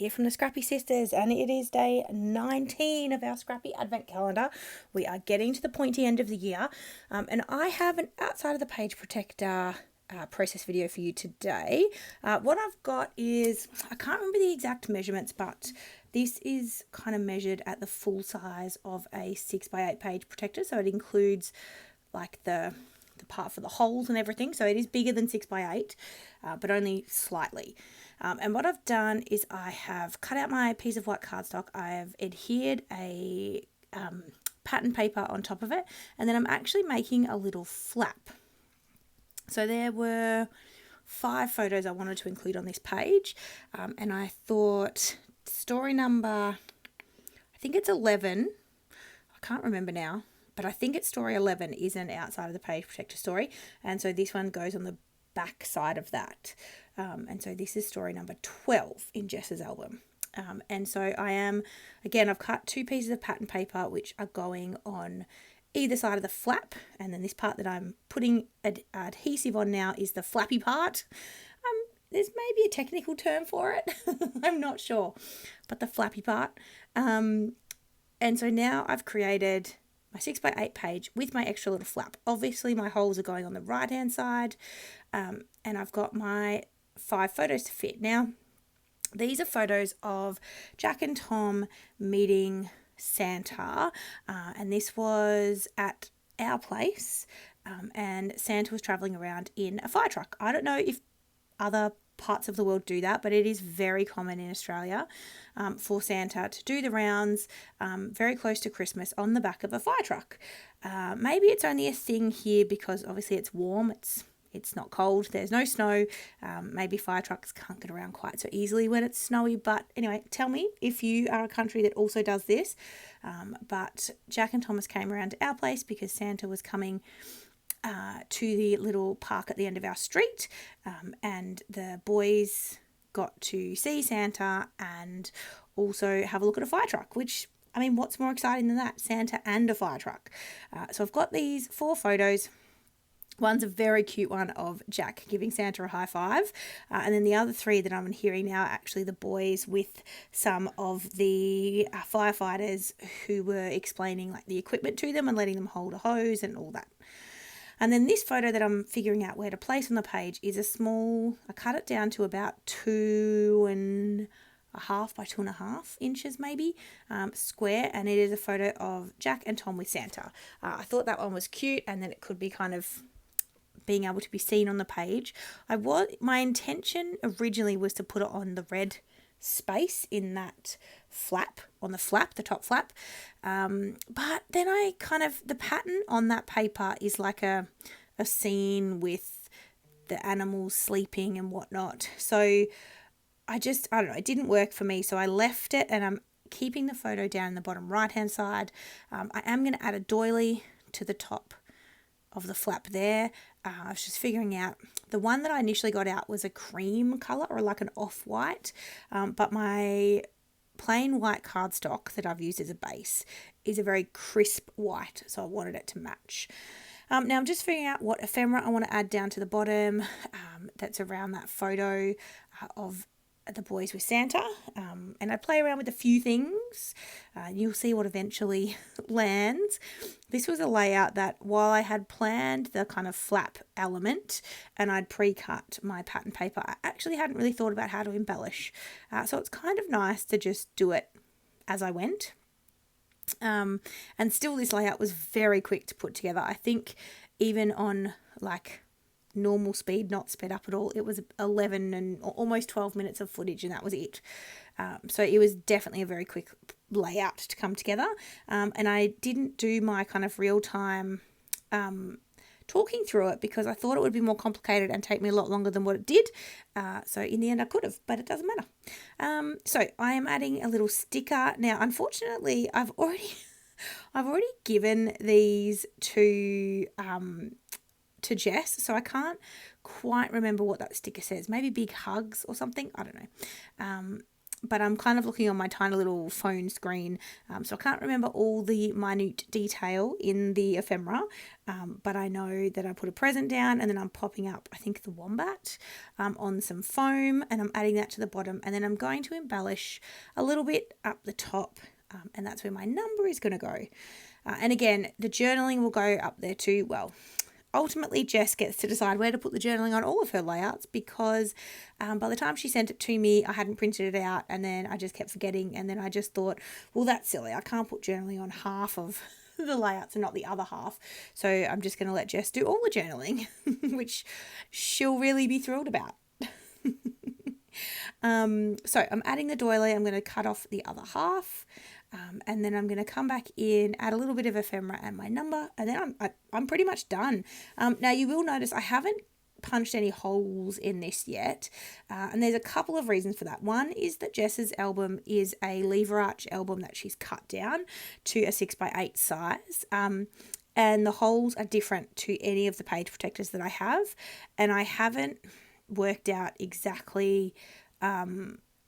here from the Scrappy Sisters, and it is day 19 of our Scrappy Advent Calendar. We are getting to the pointy end of the year, and I have an outside of the page protector process video for you today. What I've got is, I can't remember the exact measurements, but this is kind of measured at the full size of a 6x8 page protector, so it includes like the part for the holes and everything, so it is bigger than 6x8, but only slightly. And what I've done is I have cut out my piece of white cardstock, I have adhered a pattern paper on top of it, and then I'm actually making a little flap. So there were 5 photos I wanted to include on this page, and I thought story number, I think it's 11, I can't remember now, but I think it's story 11 is an outside of the page protector story, and so this one goes on the back side of that. And so this is story number 12 in Jess's album. And so I am, again, I've cut 2 pieces of pattern paper which are going on either side of the flap, and then this part that I'm putting adhesive on now is the flappy part. There's maybe a technical term for it, I'm not sure, but the flappy part. And so now I've created my 6x8 page with my extra little flap. Obviously my holes are going on the right hand side, and I've got my 5 photos to fit. Now these are photos of Jack and Tom meeting Santa, and this was at our place, and Santa was travelling around in a fire truck. I don't know if other parts of the world do that, but it is very common in Australia for Santa to do the rounds very close to Christmas on the back of a fire truck. Maybe it's only a thing here because obviously it's warm, it's not cold, there's no snow. Maybe fire trucks can't get around quite so easily when it's snowy, but anyway, tell me if you are a country that also does this. But Jack and Thomas came around to our place because Santa was coming to the little park at the end of our street, and the boys got to see Santa and also have a look at a fire truck, which, I mean, what's more exciting than that? Santa and a fire truck. So I've got these 4 photos. One's a very cute one of Jack giving Santa a high five, and then the other 3 that I'm hearing now are actually the boys with some of the firefighters who were explaining like the equipment to them and letting them hold a hose and all that. And then this photo that I'm figuring out where to place on the page is a small, I cut it down to about 2.5 by 2.5 inches maybe, square, and it is a photo of Jack and Tom with Santa. I thought that one was cute, and then it could be kind of being able to be seen on the page. My intention originally was to put it on the red space in that flap, on the flap, the top flap, but then the pattern on that paper is like a scene with the animals sleeping and whatnot, so I don't know, it didn't work for me, so I left it, and I'm keeping the photo down in the bottom right hand side. I am going to add a doily to the top of the flap there. I was just figuring out, the one that I initially got out was a cream colour or like an off-white, but my plain white cardstock that I've used as a base is a very crisp white, so I wanted it to match. Now I'm just figuring out what ephemera I want to add down to the bottom, that's around that photo of the boys with Santa, and I play around with a few things. You'll see what eventually lands. This was a layout that, while I had planned the kind of flap element and I'd pre-cut my pattern paper, I actually hadn't really thought about how to embellish. So it's kind of nice to just do it as I went. And still, this layout was very quick to put together. I think even on like normal speed, not sped up at all, it was 11 and almost 12 minutes of footage, and that was it. So it was definitely a very quick layout to come together, and I didn't do my kind of real-time talking through it because I thought it would be more complicated and take me a lot longer than what it did. So in the end I could have, but it doesn't matter. So I am adding a little sticker. Now unfortunately I've already given these to Jess, so I can't quite remember what that sticker says. Maybe big hugs or something, I don't know. but I'm kind of looking on my tiny little phone screen, so I can't remember all the minute detail in the ephemera, but I know that I put a present down and then I'm popping up, I think, the wombat on some foam, and I'm adding that to the bottom, and then I'm going to embellish a little bit up the top, and that's where my number is going to go. And again, the journaling will go up there too. Well, ultimately, Jess gets to decide where to put the journaling on all of her layouts, because by the time she sent it to me, I hadn't printed it out, and then I just kept forgetting, and then I just thought, well, that's silly. I can't put journaling on half of the layouts and not the other half. So I'm just going to let Jess do all the journaling, which she'll really be thrilled about. So I'm adding the doily. I'm going to cut off the other half. And then I'm going to come back in, add a little bit of ephemera and my number, and then I'm pretty much done. Now you will notice I haven't punched any holes in this yet, and there's a couple of reasons for that. One is that Jess's album is a lever arch album that she's cut down to a 6x8 size, and the holes are different to any of the page protectors that I have, and I haven't worked out exactly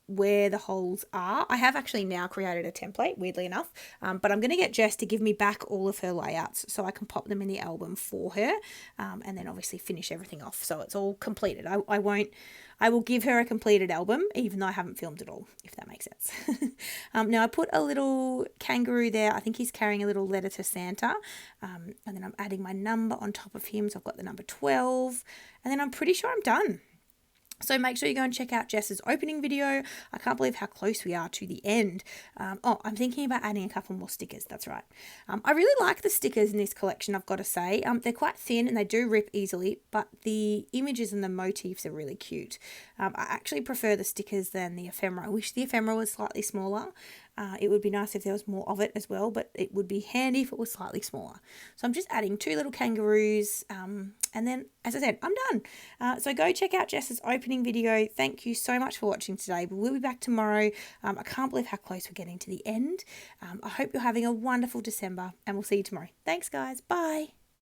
where the holes are. I have actually now created a template, weirdly enough, but I'm going to get Jess to give me back all of her layouts so I can pop them in the album for her, and then obviously finish everything off so it's all completed. I will give her a completed album even though I haven't filmed it all, if that makes sense. Now I put a little kangaroo there. I think he's carrying a little letter to Santa, and then I'm adding my number on top of him, so I've got the number 12, and then I'm pretty sure I'm done. So make sure you go and check out Jess's opening video. I can't believe how close we are to the end. I'm thinking about adding a couple more stickers. That's right. I really like the stickers in this collection, I've got to say. They're quite thin and they do rip easily, but the images and the motifs are really cute. I actually prefer the stickers than the ephemera. I wish the ephemera was slightly smaller. It would be nice if there was more of it as well, but it would be handy if it was slightly smaller. So I'm just adding 2 little kangaroos, and then, as I said, I'm done. So go check out Jess's opening video. Thank you so much for watching today. We'll be back tomorrow. I can't believe how close we're getting to the end. I hope you're having a wonderful December, and we'll see you tomorrow. Thanks, guys. Bye.